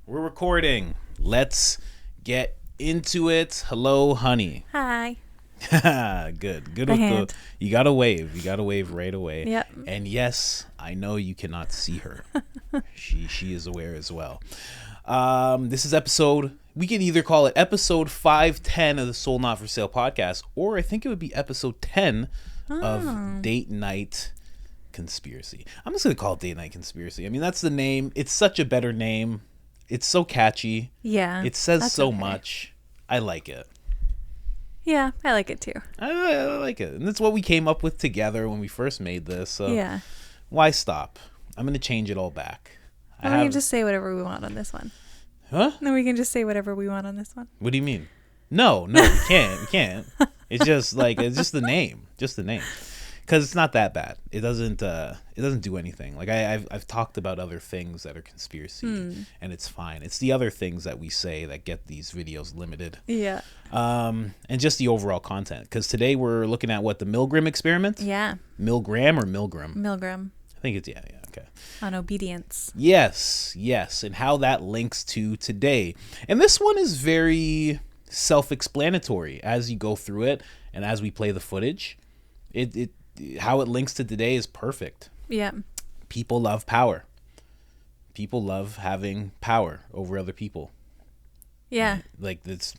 We're recording. Let's get into it. Hello, honey. Hi. Good. Good The with hand. the. You gotta wave. You gotta wave right away. Yep. And yes, I know you cannot see her. She is aware as well. This is episode. We could either call it episode 510 of the Soul Not for Sale podcast, or I think it would be episode 10 of Date Night Conspiracy. I'm just gonna call it Date Night Conspiracy. I mean, that's the name. It's such a better name. It's so catchy. Yeah. It says that's so okay. much. I like it. Yeah, I like it too. I like it. And that's what we came up with together when we first made this. So Yeah. why stop? I'm going to change it all back. We can just say whatever we want on this one. Huh? No, we can just say whatever we want on this one. What do you mean? No, we can't. We can't. It's just it's just the name. Just the name. Because it's not that bad. It doesn't do anything. Like I've talked about other things that are conspiracy, and it's fine. It's the other things that we say that get these videos limited. Yeah. And just the overall content. Because today we're looking at the Milgram experiment. Yeah. Milgram or Milgram? Milgram. I think it's yeah. Okay. On obedience. Yes, and how that links to today. And this one is very self-explanatory as you go through it and as we play the footage. It how it links to today is perfect. Yeah. People love power. People love having power over other people. Yeah. Like that's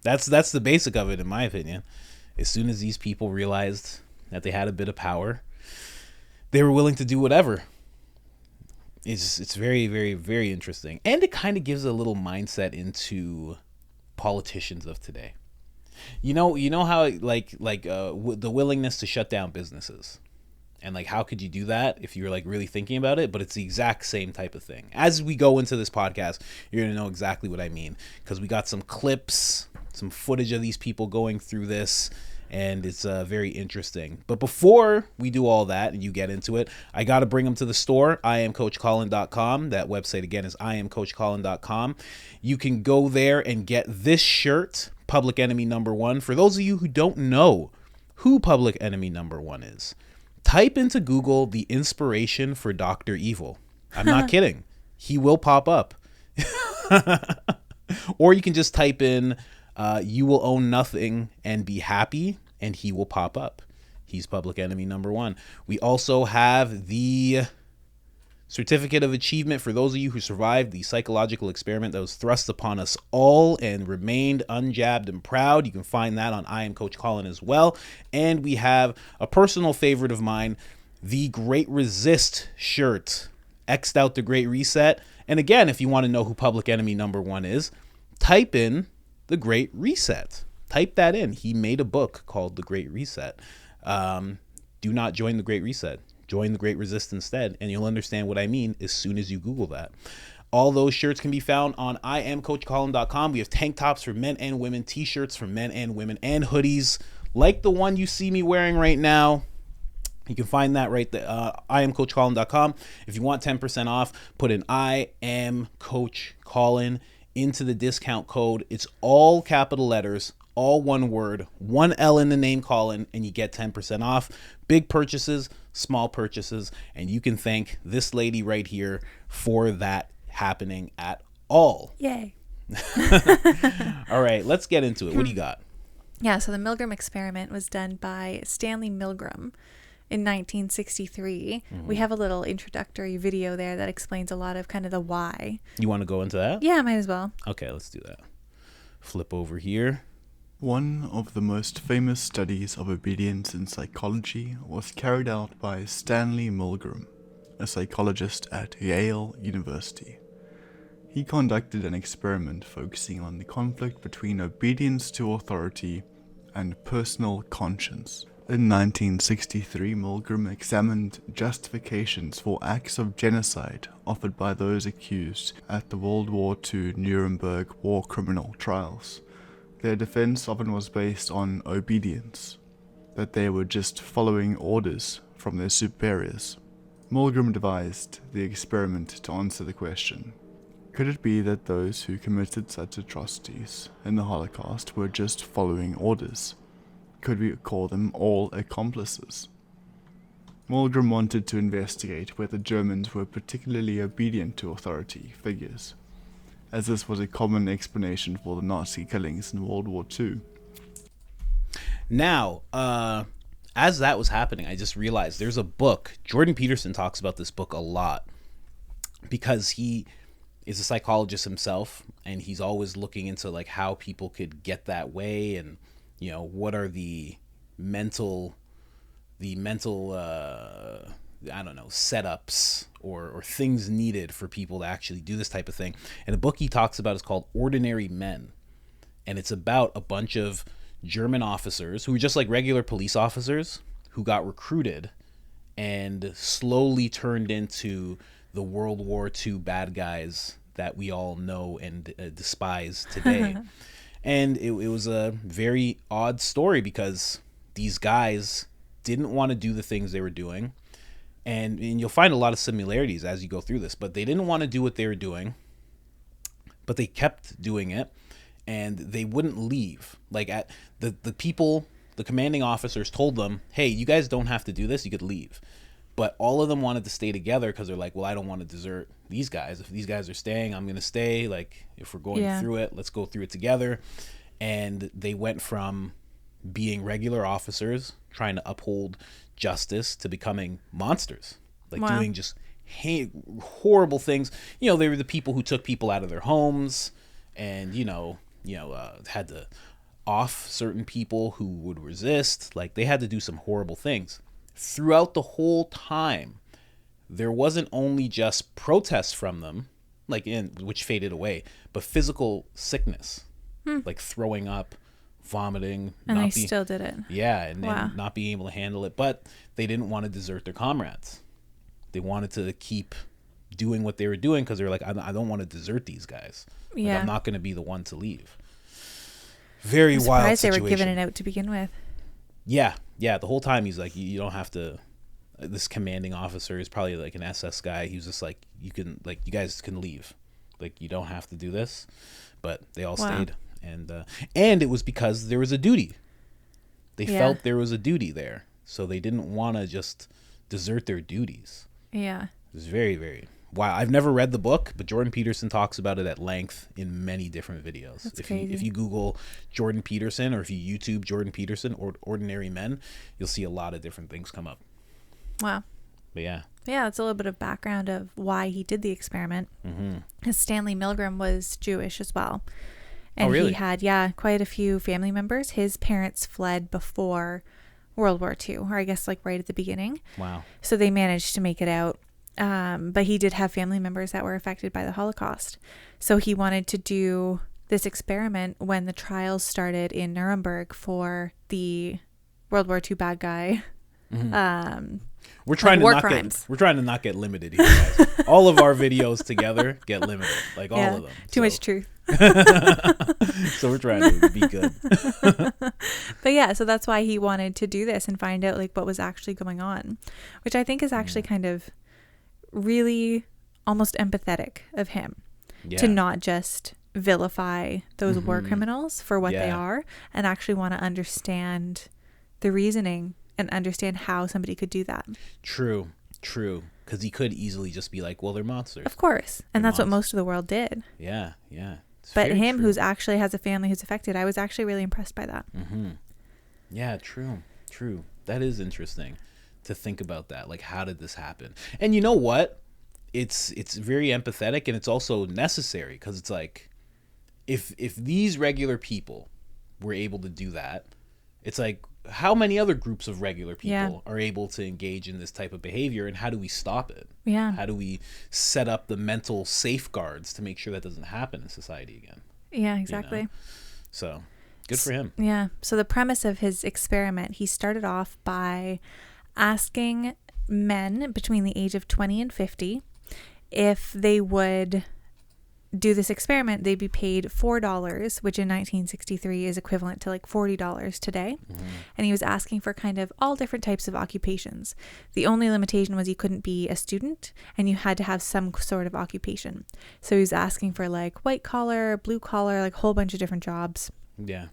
the basic of it, in my opinion. As soon as these people realized that they had a bit of power, they were willing to do whatever. It's very, very, very interesting, and it kind of gives a little mindset into politicians of today. You know how the willingness to shut down businesses, and like how could you do that if you're like really thinking about it? But it's the exact same type of thing. As we go into this podcast, you're gonna know exactly what I mean, because we got some clips, some footage of these people going through this, and it's very interesting. But before we do all that and you get into it, I got to bring them to the store, IamCoachColin.com. That website again is IamCoachColin.com. You can go there and get this shirt, Public Enemy #1. For those of you who don't know who Public Enemy #1 is, type into Google the inspiration for Dr. Evil. I'm not kidding. He will pop up. Or you can just type in you will own nothing and be happy, and he will pop up. He's Public Enemy #1. We also have the Certificate of Achievement for those of you who survived the psychological experiment that was thrust upon us all and remained unjabbed and proud. You can find that on I Am Coach Colin as well. And we have a personal favorite of mine, the Great Resist shirt. X'd out the Great Reset. And again, if you want to know who Public Enemy #1 is, type in The Great Reset. Type that in. He made a book called The Great Reset. Do not join The Great Reset. Join The Great Resist instead, and you'll understand what I mean as soon as you Google that. All those shirts can be found on IamCoachColin.com. We have tank tops for men and women, t-shirts for men and women, and hoodies like the one you see me wearing right now. You can find that right there, IamCoachColin.com. If you want 10% off, put in I Am Coach Colin into the discount code. It's all capital letters, all one word, one L in the name Colin, and you get 10% off. Big purchases, small purchases, and you can thank this lady right here for that happening at all. Yay. All right, let's get into it. What do you got? Yeah, so the Milgram experiment was done by Stanley Milgram in 1963. We have a little introductory video there that explains a lot of kind of the why. You want to go into that? Yeah, might as well. Okay, let's do that. Flip over here. One of the most famous studies of obedience in psychology was carried out by Stanley Milgram, a psychologist at Yale University. He conducted an experiment focusing on the conflict between obedience to authority and personal conscience. In 1963, Milgram examined justifications for acts of genocide offered by those accused at the World War II Nuremberg war criminal trials. Their defense often was based on obedience, that they were just following orders from their superiors. Milgram devised the experiment to answer the question, could it be that those who committed such atrocities in the Holocaust were just following orders? Could we call them all accomplices? Milgram wanted to investigate whether Germans were particularly obedient to authority figures. as this was a common explanation for the Nazi killings in World War II. Now, as that was happening, I just realized there's a book. Jordan Peterson talks about this book a lot because he is a psychologist himself, and he's always looking into like how people could get that way, and you know, what are the mental I don't know, setups or things needed for people to actually do this type of thing. And the book he talks about is called Ordinary Men, and it's about a bunch of German officers who were just like regular police officers who got recruited and slowly turned into the World War II bad guys that we all know and despise today. And it was a very odd story because these guys didn't want to do the things they were doing. And you'll find a lot of similarities as you go through this, but they didn't want to do what they were doing, but they kept doing it, and they wouldn't leave. Like at the people, the commanding officers told them, hey, you guys don't have to do this, you could leave. But all of them wanted to stay together because they're like, well, I don't want to desert these guys. If these guys are staying, I'm going to stay. Like, if we're going through it, let's go through it together. And they went from being regular officers trying to uphold justice to becoming monsters, like doing just horrible things. You know, they were the people who took people out of their homes and, had to off certain people who would resist. Like, they had to do some horrible things. Throughout the whole time, there wasn't only just protests from them, which faded away, but physical sickness, like throwing up, vomiting. And they still did it. Yeah, and not being able to handle it. But they didn't want to desert their comrades. They wanted to keep doing what they were doing because they were like, I don't want to desert these guys. Like, I'm not going to be the one to leave. Very wild situation. They were giving it out to begin with. Yeah. The whole time he's like, you don't have to. This commanding officer is probably like an SS guy. He was just like, you guys can leave. Like, you don't have to do this. But they all stayed. And it was because there was a duty. They felt there was a duty there. So they didn't want to just desert their duties. Yeah. It was very, very wow. I've never read the book, but Jordan Peterson talks about it at length in many different videos. That's crazy. If you Google Jordan Peterson, or if you YouTube Jordan Peterson or Ordinary Men, you'll see a lot of different things come up. Wow. But yeah. Yeah, it's a little bit of background of why he did the experiment. Because Stanley Milgram was Jewish as well. And really? He had, quite a few family members. His parents fled before World War II, or I guess like right at the beginning. Wow. So they managed to make it out. But he did have family members that were affected by the Holocaust. So he wanted to do this experiment when the trials started in Nuremberg for the World War II bad guy. We're trying to not get limited here, guys. All of our videos together get limited, like all of them. Too much truth. So we're trying to be good. But yeah, so that's why he wanted to do this and find out like what was actually going on, which I think is actually kind of really almost empathetic of him to not just vilify those war criminals for what they are, and actually want to understand the reasoning and understand how somebody could do that. True. Because he could easily just be like, well, they're monsters. Of course. And that's what most of the world did. Yeah. But him, who's actually has a family who's affected, I was actually really impressed by that. Yeah, true. That is interesting to think about that. Like, how did this happen? And you know what? It's very empathetic, and it's also necessary, because it's like, if these regular people were able to do that, it's like, how many other groups of regular people are able to engage in this type of behavior, and how do we stop it? Yeah. How do we set up the mental safeguards to make sure that doesn't happen in society again? Yeah, exactly. You know? So good for him. Yeah. So the premise of his experiment, he started off by asking men between the age of 20 and 50 if they would do this experiment. They'd be paid $4, which in 1963 is equivalent to like $40 today. And he was asking for kind of all different types of occupations. The only limitation was you couldn't be a student, and you had to have some sort of occupation. So he was asking for like white collar, blue collar, like a whole bunch of different jobs. Yeah.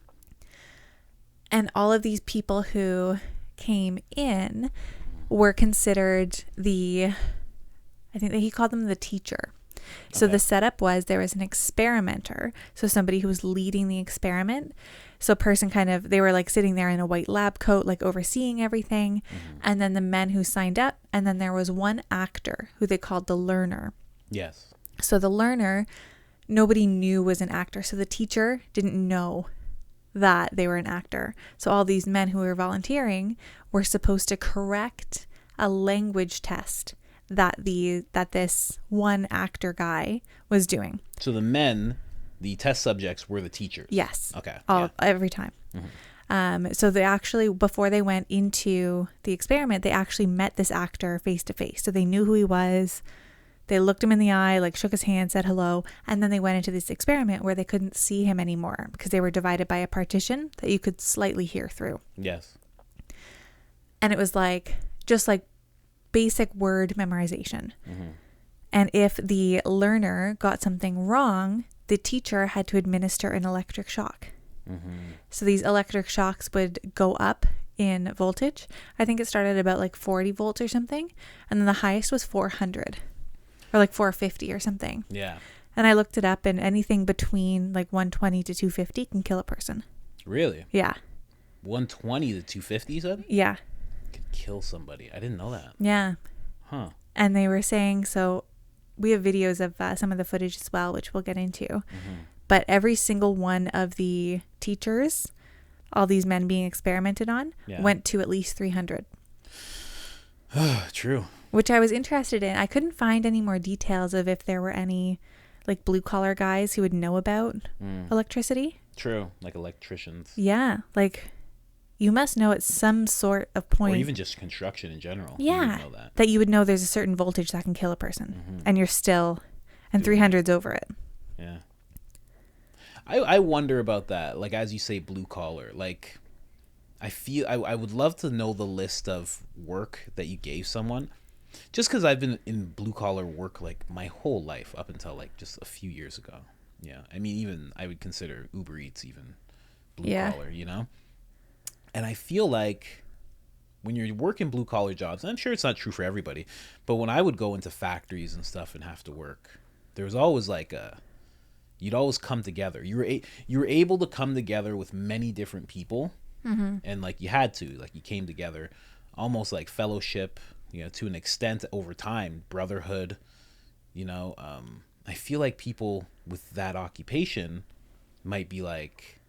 And all of these people who came in were considered I think that he called them the teacher. So Okay. the setup was there was an experimenter, so somebody who was leading the experiment. So a person they were like sitting there in a white lab coat, like overseeing everything. And then the men who signed up. And then there was one actor who they called the learner. Yes. So the learner, nobody knew was an actor. So the teacher didn't know that they were an actor. So all these men who were volunteering were supposed to correct a language test that this one actor guy was doing. So the test subjects were the teachers. Yes. Okay. Every time. So they actually, before they went into the experiment, they actually met this actor face to face. So they knew who he was. They looked him in the eye, like shook his hand, said hello. And then they went into this experiment where they couldn't see him anymore because they were divided by a partition that you could slightly hear through. Yes. And it was just like basic word memorization. And if the learner got something wrong, the teacher had to administer an electric shock. So these electric shocks would go up in voltage. I think it started about like 40 volts or something. And then the highest was 400 or like 450 or something. Yeah. And I looked it up, and anything between like 120 to 250 can kill a person. Really? Yeah. 120 to 250, you said? Yeah. Could kill somebody. I didn't know that. Yeah. Huh. And they were saying, so we have videos of some of the footage as well, which we'll get into. But every single one of the teachers, all these men being experimented on, went to at least 300. True. Which I was interested in. I couldn't find any more details of if there were any like blue collar guys who would know about electricity. True. Like electricians. Yeah. Like you must know at some sort of point. Or even just construction in general. Yeah. You would know that. That you would know there's a certain voltage that can kill a person. And you're still, and 300's over it. Yeah. I wonder about that. Like, as you say, blue collar. Like, I would love to know the list of work that you gave someone. Just because I've been in blue collar work like my whole life up until like just a few years ago. Yeah. I mean, even I would consider Uber Eats even blue collar, you know? And I feel like when you're working blue collar jobs, and I'm sure it's not true for everybody, but when I would go into factories and stuff and have to work, there was always like you'd always come together. You were able to come together with many different people, and like you had to, like you came together, almost like fellowship, you know, to an extent over time, brotherhood. You know, I feel like people with that occupation might be like,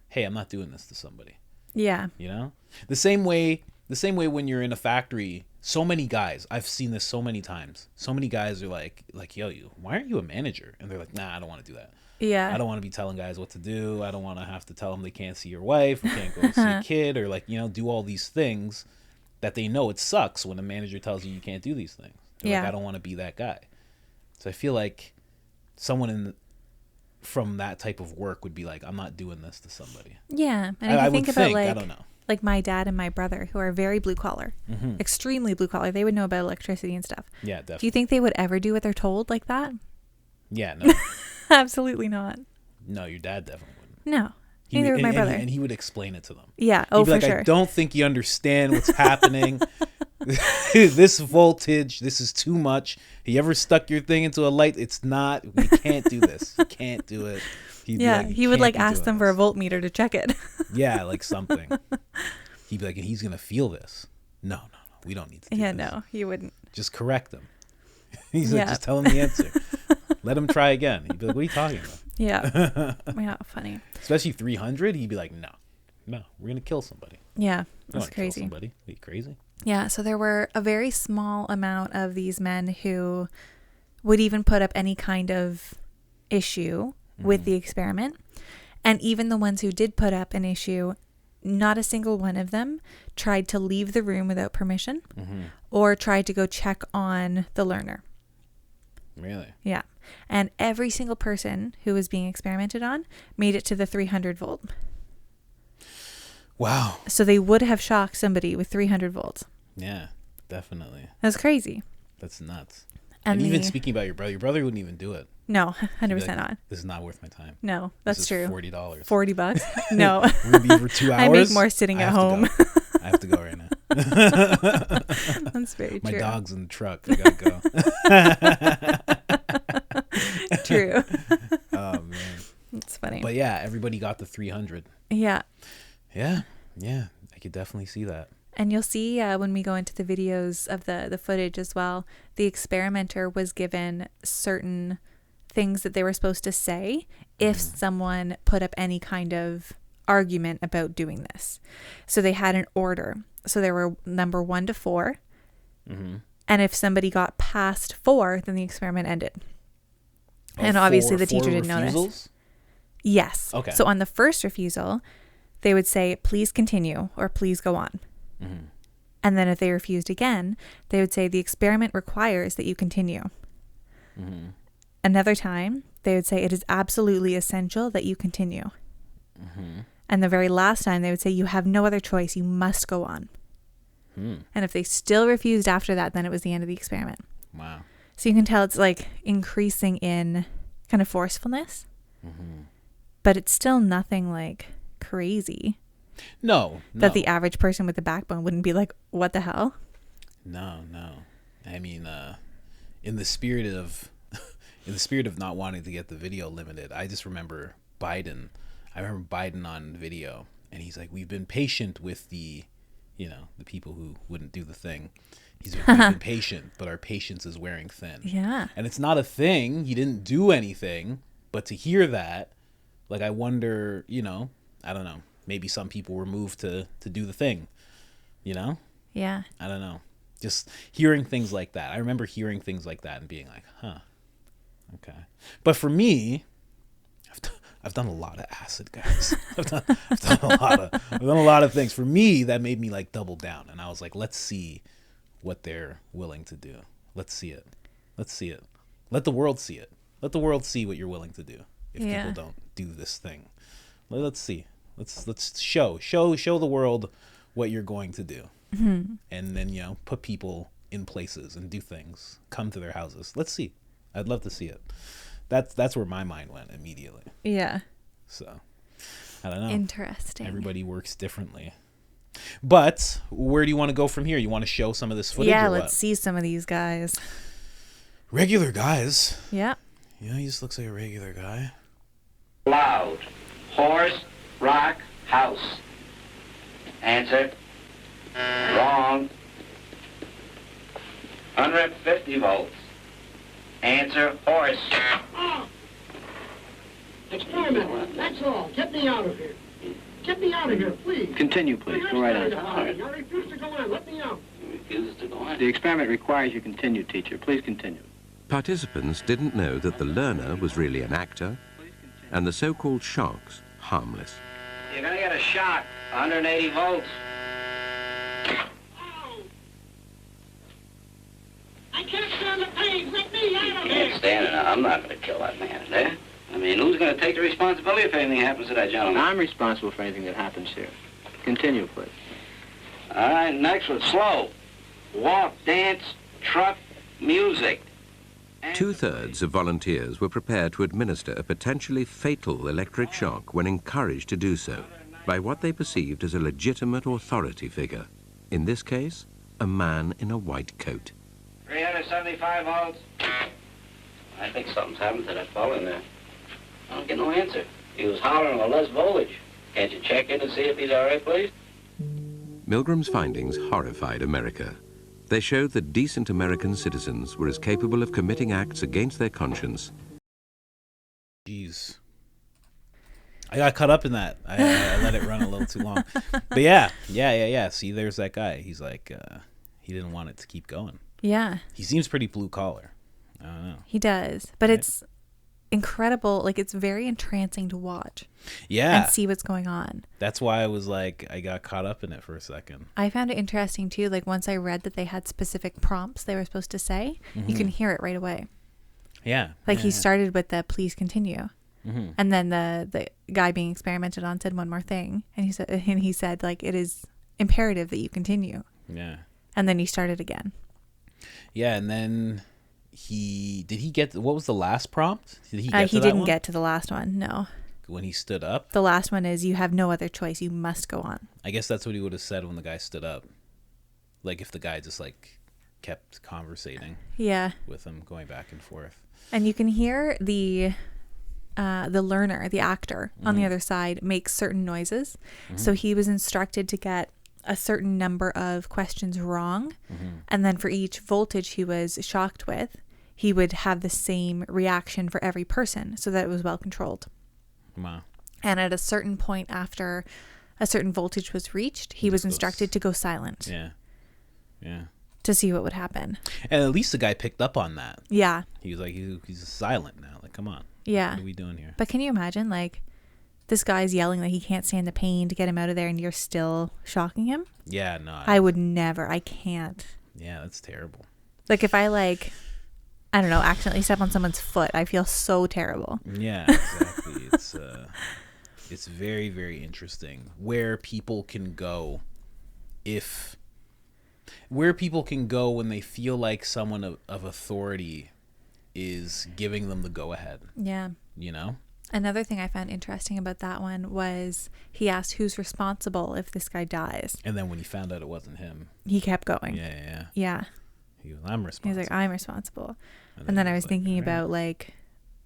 "Hey, I'm not doing this to somebody." Yeah. You know, the same way when you're in a factory, so many guys, I've seen this so many times. So many guys are like, yo, why aren't you a manager? And they're like, nah, I don't want to do that. Yeah. I don't want to be telling guys what to do. I don't want to have to tell them they can't see your wife, or can't go see a kid, or like, you know, do all these things that they know it sucks when a manager tells you can't do these things. They're like, I don't want to be that guy. So I feel like someone from that type of work would be like, I'm not doing this to somebody. Yeah. And if you think about I don't know. Like my dad and my brother, who are very blue collar, extremely blue collar, they would know about electricity and stuff. Yeah, definitely. Do you think they would ever do what they're told like that? Yeah, no. Absolutely not. No, your dad definitely wouldn't. No. Neither would my brother. And he would explain it to them. Yeah. He'd be For like, sure. I don't think you understand what's happening. This voltage, this is too much. You ever stuck your thing into a light? It's not. We can't do this. You can't do it. He would like ask them for a voltmeter to check it. Yeah, like something. He'd be like, and he's gonna feel this. No, we don't need to do this. No, he wouldn't. Just correct him. He's like, just tell him the answer. Let him try again. He'd be like, what are you talking about? Yeah. Yeah, funny. Especially 300, he'd be like, no, we're gonna kill somebody. Yeah, that's crazy. Kill somebody. Are you crazy? Yeah, so there were a very small amount of these men who would even put up any kind of issue with the experiment. And even the ones who did put up an issue, not a single one of them tried to leave the room without permission or tried to go check on the learner. Really? Yeah. And every single person who was being experimented on made it to the 300 volt. Wow. So they would have shocked somebody with 300 volts. Yeah, definitely. That's crazy. That's nuts. And even speaking about your brother wouldn't even do it. No, 100% like, not. This is not worth my time. No, that's true. $40. $40? No. We're going to be for 2 hours. I make more sitting at home. I have to go right now. That's very true. My dog's in the truck. I got to go. True. Oh man. It's funny. But yeah, everybody got the 300. Yeah. Yeah. I could definitely see that. And you'll see when we go into the videos of the footage as well, the experimenter was given certain things that they were supposed to say if someone put up any kind of argument about doing this. So they had an order. So there were number 1 to 4. And if somebody got past 4, then the experiment ended. And obviously the teacher didn't know this. Yes. Okay. So on the first refusal, they would say, please continue or please go on. And then if they refused again, they would say the experiment requires that you continue. Another time, they would say it is absolutely essential that you continue. And the very last time, they would say you have no other choice. You must go on. And if they still refused after that, then it was the end of the experiment. Wow. So you can tell it's like increasing in kind of forcefulness. But it's still nothing like crazy. No. That the average person with a backbone wouldn't be like, what the hell? No. I mean, in the spirit of not wanting to get the video limited, I just remember Biden. I remember Biden on video, and he's like, we've been patient with the people who wouldn't do the thing. We've been patient, but our patience is wearing thin. Yeah. And it's not a thing. He didn't do anything, but to hear that, like, I wonder, I don't know. Maybe some people were moved to do the thing, Yeah. I don't know. Just hearing things like that. I remember hearing things like that and being like, huh, okay. But for me, I've done a lot of acid, guys. I've done a lot of things. For me, that made me like double down. And I was like, let's see what they're willing to do. Let's see it. Let the world see it. Let the world see what you're willing to do if people don't do this thing. Let's see. Let's show the world what you're going to do. And then, put people in places and do things, come to their houses. Let's see. I'd love to see it. That's where my mind went immediately. Yeah. So, I don't know. Interesting. Everybody works differently. But where do you want to go from here? You want to show some of this footage? Yeah, or let's what? see some of these guys. Regular guys. Yeah. Yeah, he just looks like a regular guy. Loud. Horse, rock, house. Answer. Wrong. 150 volts. Answer, horse. Oh. Experiment. That's all. Get me out of here. Get me out of here, please. Continue, please. Go right on. I refuse to go on. Let me out. He refuses to go on. The experiment requires you continue, teacher. Please continue. Participants didn't know that the learner was really an actor and the so-called sharks harmless. You're gonna get a shock. 180 volts. Ow. I can't stand the pain. Let me out of You here. can't stand it. I'm not gonna kill that man, eh? I mean, who's gonna take the responsibility if anything happens to that gentleman? I'm responsible for anything that happens here. Continue, please. All right, next one. Slow. Walk, dance, truck, music. Two-thirds of volunteers were prepared to administer a potentially fatal electric shock when encouraged to do so by what they perceived as a legitimate authority figure. In this case, a man in a white coat. 375 volts. I think something's happened to that fellow in there. I don't get no answer. He was hollering for less voltage. Can't you check in to see if he's all right, please? Milgram's findings horrified America. They showed that decent American citizens were as capable of committing acts against their conscience. Jeez. I got caught up in that. I let it run a little too long. But yeah. See, there's that guy. He's like, he didn't want it to keep going. Yeah. He seems pretty blue collar. I don't know. He does. But Right. it's incredible. Like, it's very entrancing to watch Yeah. and see what's going on. That's why I was like, I got caught up in it for a second. I found it interesting too. Like, once I read that they had specific prompts they were supposed to say, you can hear it right away. Yeah. Like, yeah, he yeah. started with the please continue. And then the guy being experimented on said one more thing. And he said, like, it is imperative that you continue. Yeah. And then he started again. Yeah, and then did he get, what was the last prompt? Did he get to He that didn't one? get to the last one. No. When he stood up? The last one is you have no other choice. You must go on. I guess that's what he would have said when the guy stood up. Like, if the guy just, like, kept conversating Yeah. with him, going back and forth. And you can hear the learner, the actor on the other side, makes certain noises. So he was instructed to get a certain number of questions wrong. And then for each voltage he was shocked with, he would have the same reaction for every person so that it was well controlled. Wow. And at a certain point after a certain voltage was reached, he was instructed to go silent. Yeah. To see what would happen. And at least the guy picked up on that. Yeah. He was like, he's silent now. Like, come on. Yeah. What are we doing here? But can you imagine, like, this guy's yelling that he can't stand the pain to get him out of there, and you're still shocking him? Yeah, no. I would never. I can't. Yeah, that's terrible. Like, if I, like, I don't know, accidentally step on someone's foot, I feel so terrible. Yeah, exactly. It's very, very interesting where people can go when they feel like someone of authority is giving them the go ahead. Yeah. You know? Another thing I found interesting about that one was he asked who's responsible if this guy dies. And then when he found out it wasn't him, he kept going. Yeah. He was, I'm responsible. He's like, I'm responsible. And then I was thinking about like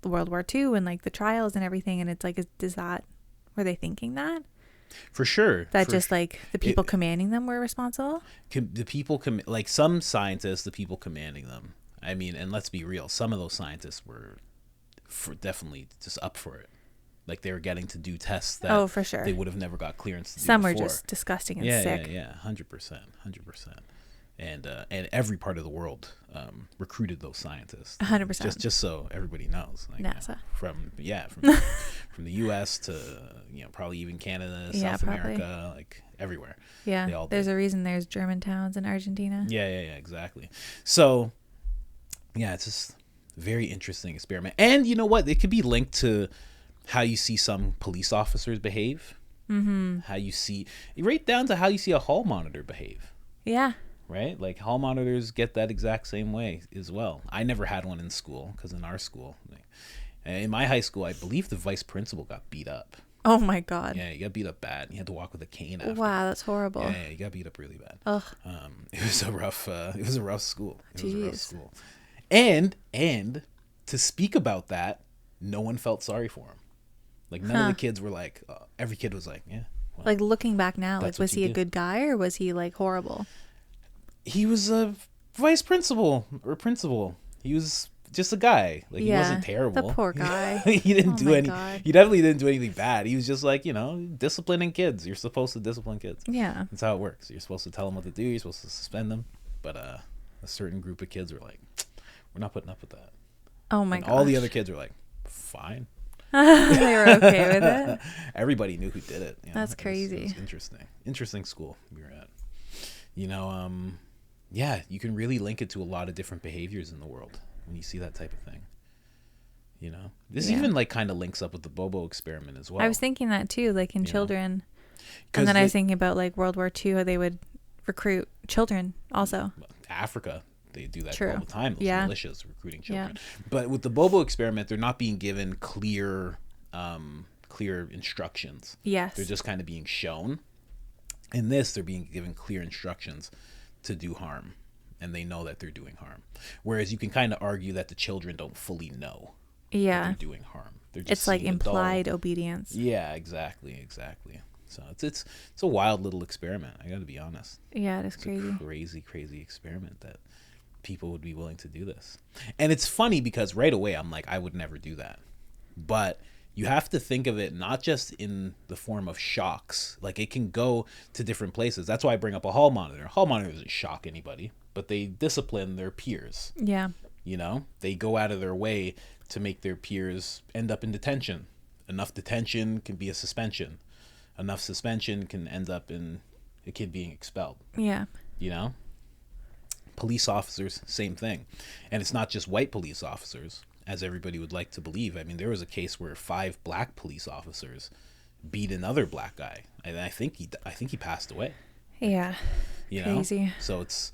World War II and like the trials and everything. And it's like, were they thinking that? For sure. That like the people commanding them were responsible? The people, like some scientists, the people commanding them. I mean, and let's be real, some of those scientists were definitely just up for it. Like they were getting to do tests that for sure. they would have never got clearance to do Some before. were just disgusting and sick. Yeah, 100%. And every part of the world recruited those scientists. 100%. Just so everybody knows. Like, NASA. From the U.S. to probably even Canada, South America, like everywhere. Yeah, there's a reason there's German towns in Argentina. Yeah, exactly. So, yeah, it's just a very interesting experiment. And you know what? It could be linked to how you see some police officers behave. Mm-hmm. Right down to how you see a hall monitor behave. Yeah. Right? Like hall monitors get that exact same way as well. I never had one in school because in our school, in my high school, I believe the vice principal got beat up. Oh my God. Yeah, he got beat up bad. He had to walk with a cane after. Wow, that's horrible. Yeah, he got beat up really bad. Ugh. It was a rough school. It was a rough Jeez. school. And to speak about that, no one felt sorry for him. Like none of the kids were like, every kid was like, yeah. Well, Like looking back now, like that's was what he you a do. good guy or was he like horrible? He was a vice principal or principal. He was just a guy. Like he wasn't terrible. The poor guy. He didn't do my any. God. He definitely didn't do anything bad. He was just like disciplining kids. You're supposed to discipline kids. Yeah. That's how it works. You're supposed to tell them what to do. You're supposed to suspend them. But a certain group of kids were like, we're not putting up with that. Oh my And God. all the other kids were like, fine. They were okay with it. Everybody knew who did it. That's It crazy. was interesting school we were at. Yeah, you can really link it to a lot of different behaviors in the world when you see that type of thing. This even like kind of links up with the Bobo experiment as well. I was thinking that too, like in children. 'Cause And then I was thinking about like World War II, how they would recruit children also. Africa, they do that True. all the time. Those Yeah. militias recruiting children. But with the Bobo experiment, they're not being given clear instructions. Yes. They're just kind of being shown. In this, they're being given clear instructions to do harm, and they know that they're doing harm. Whereas you can kind of argue that the children don't fully know that Yeah. they're doing harm. They're just It's like seeing a doll. implied obedience. Yeah, exactly. So it's a wild little experiment. I got to be honest. Yeah, it is It's crazy. a crazy experiment that people would be willing to do this. And it's funny because right away I'm like, I would never do that. But you have to think of it not just in the form of shocks. Like it can go to different places. That's why I bring up a hall monitor. A hall monitor doesn't shock anybody, but they discipline their peers. Yeah. They go out of their way to make their peers end up in detention. Enough detention can be a suspension. Enough suspension can end up in a kid being expelled. Yeah. Police officers, same thing. And it's not just white police officers, as everybody would like to believe. I mean, there was a case where 5 black police officers beat another black guy. And I think he passed away. Yeah. Crazy. So it's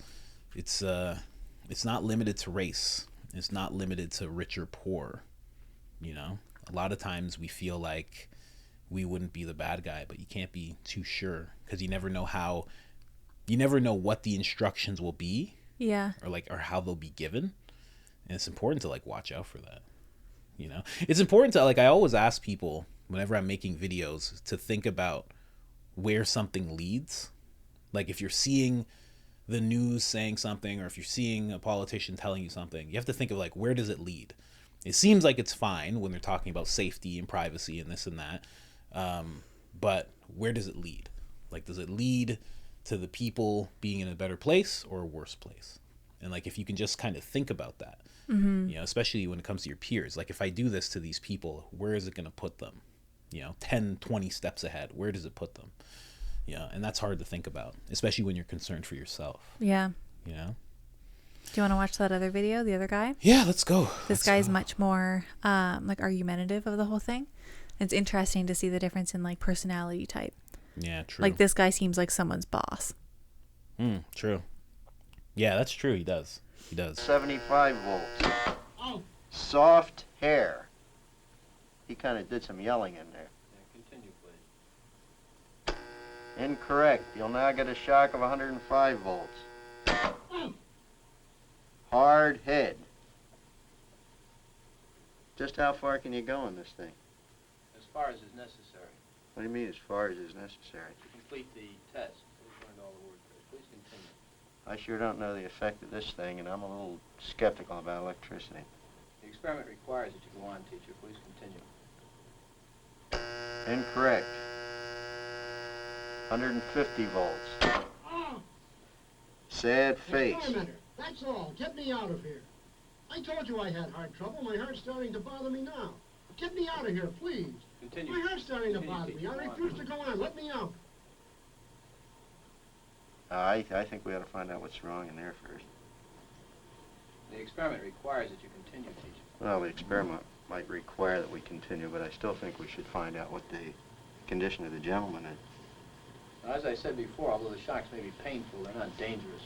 not limited to race. It's not limited to rich or poor. A lot of times we feel like we wouldn't be the bad guy, but you can't be too sure because you never know what the instructions will be. Yeah. Or how they'll be given. And it's important to like watch out for that. You know, it's important to like, I always ask people whenever I'm making videos to think about where something leads. Like if you're seeing the news saying something, or if you're seeing a politician telling you something, you have to think of like, where does it lead? It seems like it's fine when they're talking about safety and privacy and this and that. But where does it lead? Like, does it lead to the people being in a better place or a worse place? And like, if you can just kind of think about that, you know, especially when it comes to your peers, like if I do this to these people, where is it going to put them? You know, 10, 20 steps ahead, where does it put them? Yeah. And that's hard to think about, especially when you're concerned for yourself. Yeah. You know? Do you want to watch that other video, the other guy? Yeah, let's go. This guy's much more like argumentative of the whole thing. It's interesting to see the difference in like personality type. Yeah, true. Like this guy seems like someone's boss. True. Yeah, that's true. He does. 75 volts. Oh, Soft hair. He kind of did some yelling in there. Continue, please. Incorrect. You'll now get a shock of 105 volts. Hard head. Just how far can you go in this thing? As far as is necessary. What do you mean as far as is necessary? To complete the test. We've learned all the word pairs. Please continue. I sure don't know the effect of this thing, and I'm a little skeptical about electricity. The experiment requires that you go on, teacher. Please continue. Incorrect. 150 volts. oh, Sad face. experimenter. That's all. Get me out of here. I told you I had heart trouble. My heart's starting to bother me now. Get me out of here, please. Continue. My heart's starting to Continue, bother me. teacher. I Go on. refuse to go on. Let me out. I think we ought to find out what's wrong in there first. The experiment requires that you continue, teacher. Well, the experiment might require that we continue, but I still think we should find out what the condition of the gentleman is. Now, as I said before, although the shocks may be painful, they're not dangerous.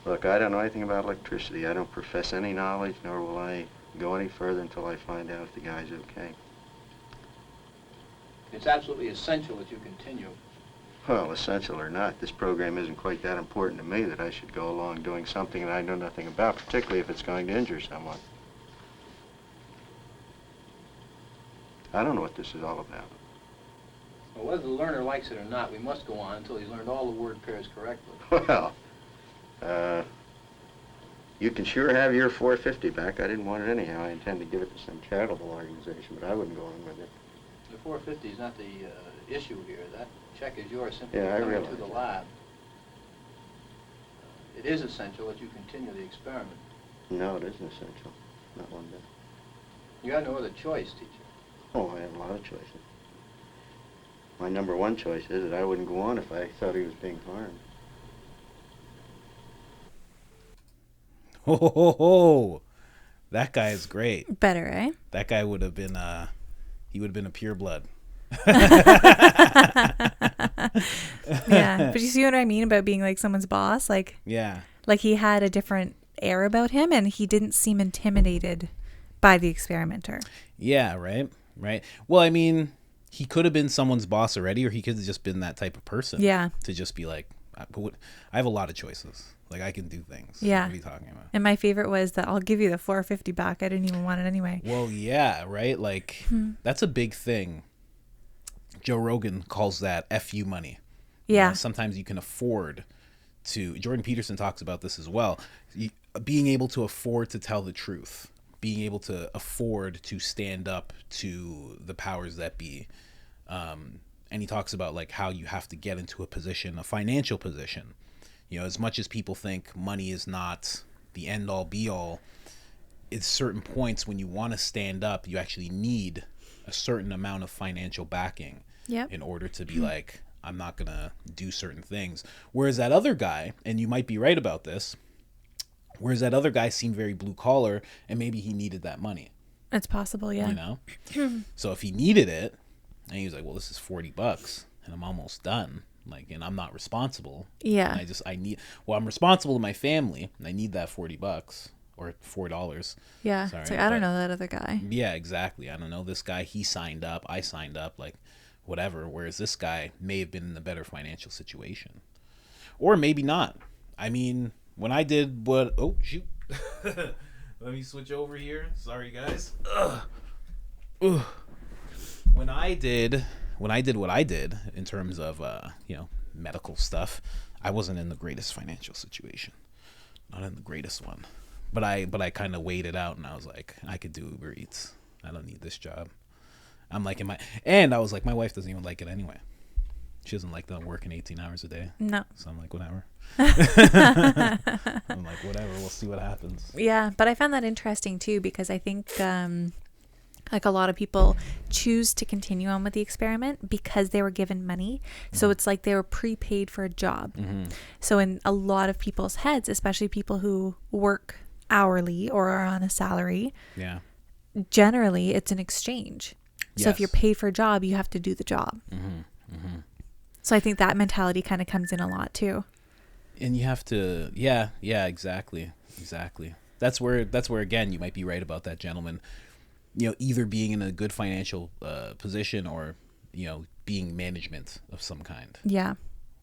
Look, I don't know anything about electricity. I don't profess any knowledge, nor will I go any further until I find out if the guy's okay. It's absolutely essential that you continue. Well, essential or not, this program isn't quite that important to me that I should go along doing something that I know nothing about, particularly if it's going to injure someone. I don't know what this is all about. Well, whether the learner likes it or not, we must go on until he's learned all the word pairs correctly. Well, you can sure have your 450 back. I didn't want it anyhow. I intend to give it to some charitable organization, but I wouldn't go on with it. The 450 is not the issue here. That check is yours simply Yeah, I coming realize to the that. lab. It is essential that you continue the experiment. No, it isn't essential. Not one bit. You have no other choice, teacher. Oh, I have a lot of choices. My number one choice is that I wouldn't go on if I thought he was being harmed. Ho, ho, ho, ho. That guy is great. Better, eh? That guy would have been he would have been a pure blood. Yeah, but you see what I mean about being like someone's boss? Like he had a different air about him, and he didn't seem intimidated by the experimenter. Yeah, right. Well, I mean, he could have been someone's boss already, or he could have just been that type of person. Yeah. To just be like, I have a lot of choices. Like, I can do things. Yeah. What are you talking about? And my favorite was that I'll give you the 450 back. I didn't even want it anyway. Well, yeah, right? Like, that's a big thing. Joe Rogan calls that FU money. Yeah. You know, sometimes you can afford to, Jordan Peterson talks about this as well, being able to afford to tell the truth, being able to afford to stand up to the powers that be. And he talks about like how you have to get into a position, a financial position. You know, as much as people think money is not the end all be all, it's certain points when you want to stand up, you actually need a certain amount of financial backing in order to be like, I'm not going to do certain things. Whereas that other guy, and you might be right about this, whereas that other guy seemed very blue collar, and maybe he needed that money. It's possible, yeah. You know? So if he needed it, and he was like, well, this is $40 and I'm almost done. Like, and I'm not responsible. Yeah. And I'm responsible to my family, and I need that $40 or $4. Yeah. Sorry, it's like, I don't know that other guy. Yeah, exactly. I don't know this guy. He signed up. I signed up. Like, whatever. Whereas this guy may have been in a better financial situation, or maybe not. I mean, when I did what? Oh shoot! Let me switch over here. Sorry, guys. Ugh. Ugh. When I did what I did in terms of medical stuff, I wasn't in the greatest financial situation. Not in the greatest one. But I kind of weighed it out, and I was like, I could do Uber Eats. I don't need this job. I'm like and I was like, my wife doesn't even like it anyway. She doesn't like that I'm working 18 hours a day. No. So I'm like, whatever. I'm like, whatever. We'll see what happens. Yeah, but I found that interesting too, because I think like a lot of people choose to continue on with the experiment because they were given money. So it's like they were prepaid for a job. So in a lot of people's heads, especially people who work hourly or are on a salary, generally it's an exchange. So if you're paid for a job, you have to do the job. So I think that mentality kind of comes in a lot too. And you have to, exactly. That's where again, you might be right about that gentleman, either being in a good financial position or, being management of some kind. Yeah.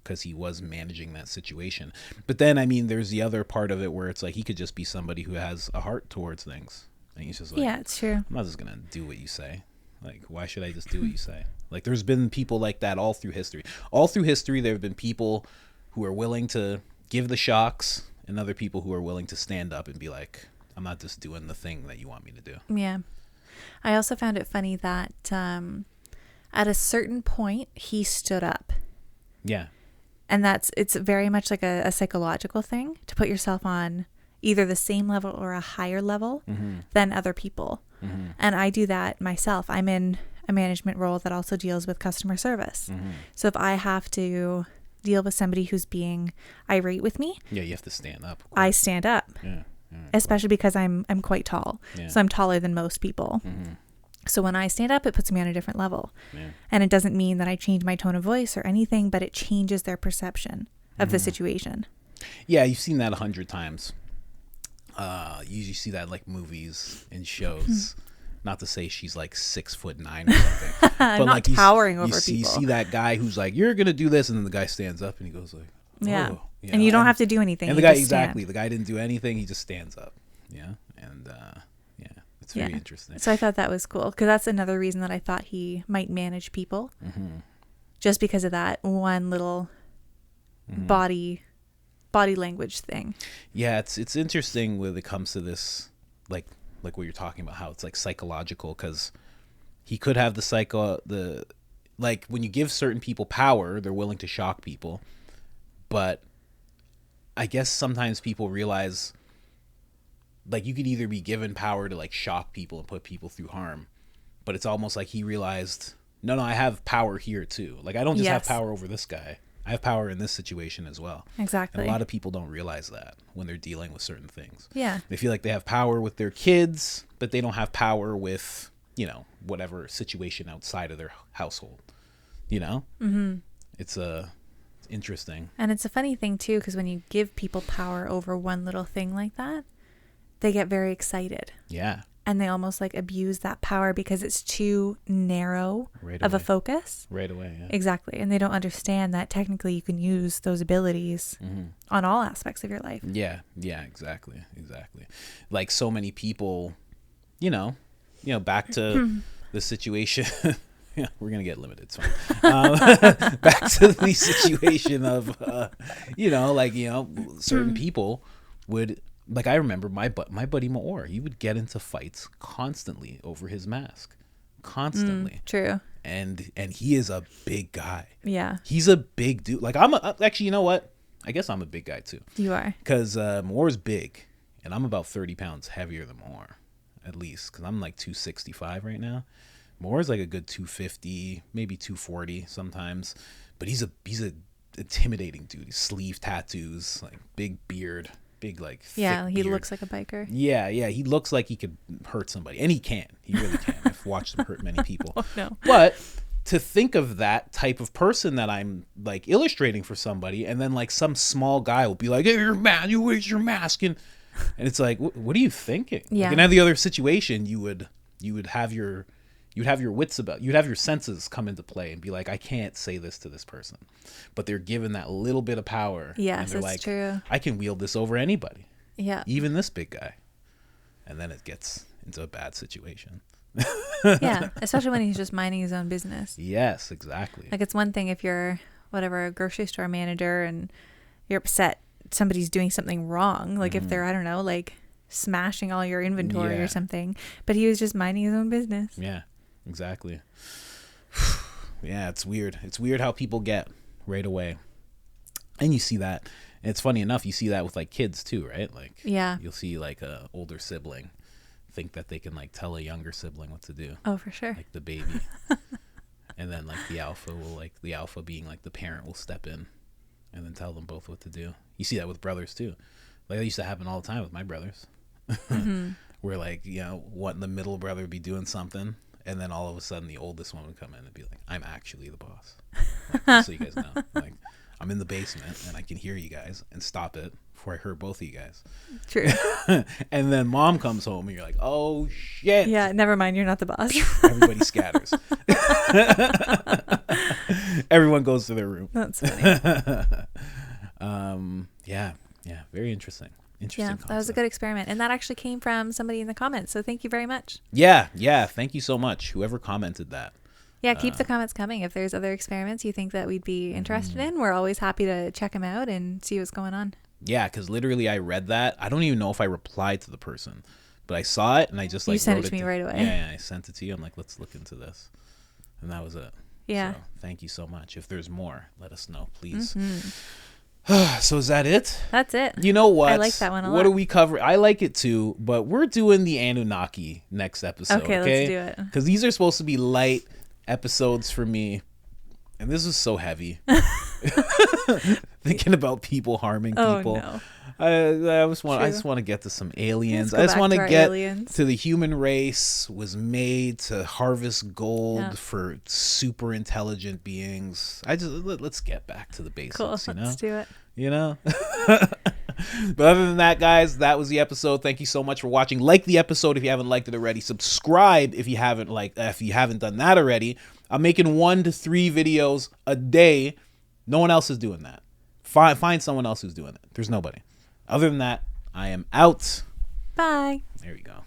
Because he was managing that situation. But then, I mean, there's the other part of it where it's like he could just be somebody who has a heart towards things. And he's just like, yeah, it's true. I'm not just going to do what you say. Like, why should I just do what you say? Like, there's been people like that all through history. All through history, there have been people who are willing to give the shocks and other people who are willing to stand up and be like, I'm not just doing the thing that you want me to do. Yeah. I also found it funny that at a certain point, he stood up. Yeah. And it's very much like a psychological thing to put yourself on either the same level or a higher level than other people. And I do that myself. I'm in a management role that also deals with customer service. So if I have to deal with somebody who's being irate with me, you have to stand up. I stand up. Especially because I'm quite tall. So I'm taller than most people. So when I stand up, it puts me on a different level. And it doesn't mean that I change my tone of voice or anything, but it changes their perception of the situation. Yeah, you've seen that 100 times. You usually see that like movies and shows. Not to say she's like 6'9" or something, but not like towering over people. You see that guy who's like, "You're gonna do this," and then the guy stands up and he goes like, "Oh." Yeah. And you don't have to do anything. And the guy the guy didn't do anything. He just stands up. Yeah, and it's very interesting. So I thought that was cool because that's another reason that I thought he might manage people, just because of that one little body language thing. Yeah, it's interesting when it comes to this, like what you're talking about, how it's like psychological, because he could have like when you give certain people power, they're willing to shock people, but I guess sometimes people realize like you could either be given power to like shock people and put people through harm, but it's almost like he realized, no, I have power here too. Like I don't just have power over this guy. I have power in this situation as well. Exactly. And a lot of people don't realize that when they're dealing with certain things. Yeah. They feel like they have power with their kids, but they don't have power with, whatever situation outside of their household. It's interesting. And it's a funny thing too, because when you give people power over one little thing like that, they get very excited. Yeah. And they almost like abuse that power because it's too narrow of a focus. Right away, yeah. Exactly. And they don't understand that technically you can use those abilities on all aspects of your life. Yeah, exactly. Like so many people, back to the situation. Yeah, we're going to get limited. So, back to the situation of, certain people would... Like I remember my buddy Maor, he would get into fights constantly over his mask, constantly. True. And he is a big guy. Yeah. He's a big dude. Like actually, you know what? I guess I'm a big guy too. You are. Because Maor's big, and I'm about 30 pounds heavier than Maor, at least. Because I'm like 265 right now. Maor's like a good 250, maybe 240 sometimes. But he's a intimidating dude. He's sleeve tattoos, like big beard. Big he beard. Looks like a biker. Yeah, he looks like he could hurt somebody, and he really can. I've watched him hurt many people. Oh no. But to think of that type of person that I'm like illustrating for somebody, and then like some small guy will be like, "Hey, you're mad, you where's your mask?" and it's like, what are you thinking? Yeah. Like in every other situation, you would have your wits about, you'd have your senses come into play and be like, I can't say this to this person, but they're given that little bit of power. Yes, and they're that's like, true. I can wield this over anybody. Yeah. Even this big guy. and then it gets into a bad situation. Yeah, especially when he's just minding his own business. Yes, exactly. Like, it's one thing if you're whatever, a grocery store manager, and you're upset somebody's doing something wrong, like if they're, I don't know, like smashing all your inventory or something, but he was just minding his own business. Yeah, exactly. Yeah, it's weird. It's weird how people get right away. And you see that, and it's funny enough, you see that with like kids too, right? Like, yeah, you'll see like a older sibling think that they can like tell a younger sibling what to do. Oh, for sure. Like the baby. And then like the alpha being like the parent will step in and then tell them both what to do. You see that with brothers too. Like that used to happen all the time with my brothers. Where like, you know, what the middle brother would be doing something, and then all of a sudden the oldest one would come in and be like, I'm actually the boss. Like, just so you guys know. Like, I'm in the basement and I can hear you guys and stop it before I hurt both of you guys. True. And then mom comes home and you're like, oh shit. Yeah, never mind, you're not the boss. Everybody scatters. Everyone goes to their room. That's funny. Yeah, very interesting. Yeah, that was a good experiment, and that actually came from somebody in the comments, so thank you very much. Yeah, thank you so much, whoever commented that. Yeah, keep the comments coming. If there's other experiments you think that we'd be interested in, we're always happy to check them out and see what's going on. Yeah, because literally I read that. I don't even know if I replied to the person, but I saw it and I just like you sent wrote it to me right away. Yeah, I sent it to you. I'm like, let's look into this, and that was it. Yeah. So, thank you so much. If there's more, let us know, please. So is that it? That's it. You know what? I like that one a lot. What do we cover? I like it too, but we're doing the Anunnaki next episode. Okay, let's do it. Because these are supposed to be light episodes for me, and this is so heavy. Thinking about people harming people. No. I just want to get to some aliens. I just want to get to the human race was made to harvest gold for super intelligent beings. Let's get back to the basics. Cool. You know? Let's do it. You know. But other than that, guys, that was the episode. Thank you so much for watching. Like the episode if you haven't liked it already. Subscribe if you haven't done that already. I'm making 1 to 3 videos a day. No one else is doing that. Find someone else who's doing it. There's nobody. Other than that, I am out. Bye. There you go.